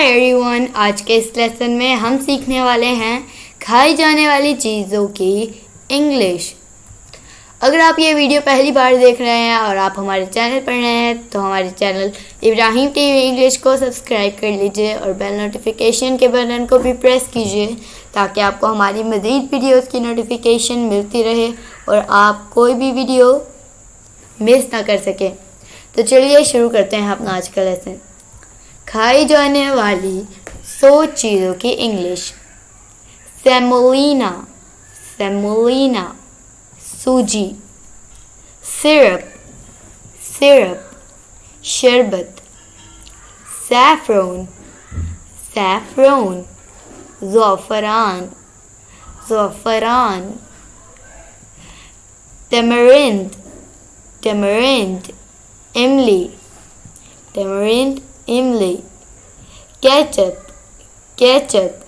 Everyone, आज के इस लेसन में हम सीखने वाले हैं खाई जाने वाली चीज़ों की इंग्लिश। अगर आप ये वीडियो पहली बार देख रहे हैं और आप हमारे चैनल पर नए हैं तो हमारे चैनल इब्राहिम टीवी इंग्लिश को सब्सक्राइब कर लीजिए और बेल नोटिफिकेशन के बटन को भी प्रेस कीजिए ताकि आपको हमारी मज़ीद वीडियोस की नोटिफिकेशन मिलती रहे और आप कोई भी वीडियो मिस ना कर सकें। तो चलिए शुरू करते हैं अपना आज का लेसन। खाई जाने वाली 100 चीज़ों की इंग्लिश। सेमोलिना, सेमोलिना सूजी। सिरप, सिरप शरबत। सैफरन, सैफरन ज़फ़रान, ज़फ़रान। टैमरिंड, टैमरिंड इमली, टैमरिंड इमली। केचप, केचप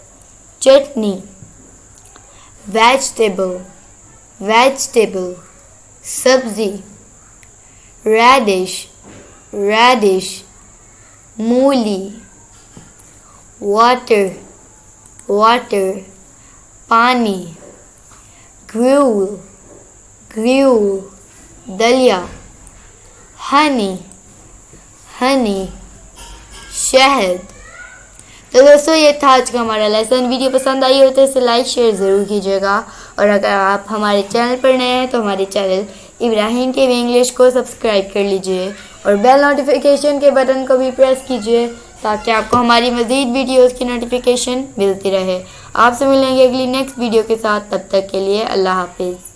चटनी। वेजिटेबल, वेजिटेबल सब्जी। रेडिश, रेडिश मूली। वाटर, वाटर पानी। ग्रूल, ग्रूल दलिया। हनी, हनी शहद। तो दोस्तों, ये था आज का हमारा लेसन। वीडियो पसंद आई हो तो इसे लाइक शेयर ज़रूर कीजिएगा और अगर आप हमारे चैनल पर नए हैं तो हमारे चैनल इब्राहिम टीवी इंग्लिश को सब्सक्राइब कर लीजिए और बेल नोटिफिकेशन के बटन को भी प्रेस कीजिए ताकि आपको हमारी मज़ीद वीडियोस की नोटिफिकेशन मिलती रहे। आपसे मिलेंगे अगली नेक्स्ट वीडियो के साथ। तब तक के लिए अल्लाह हाफिज़।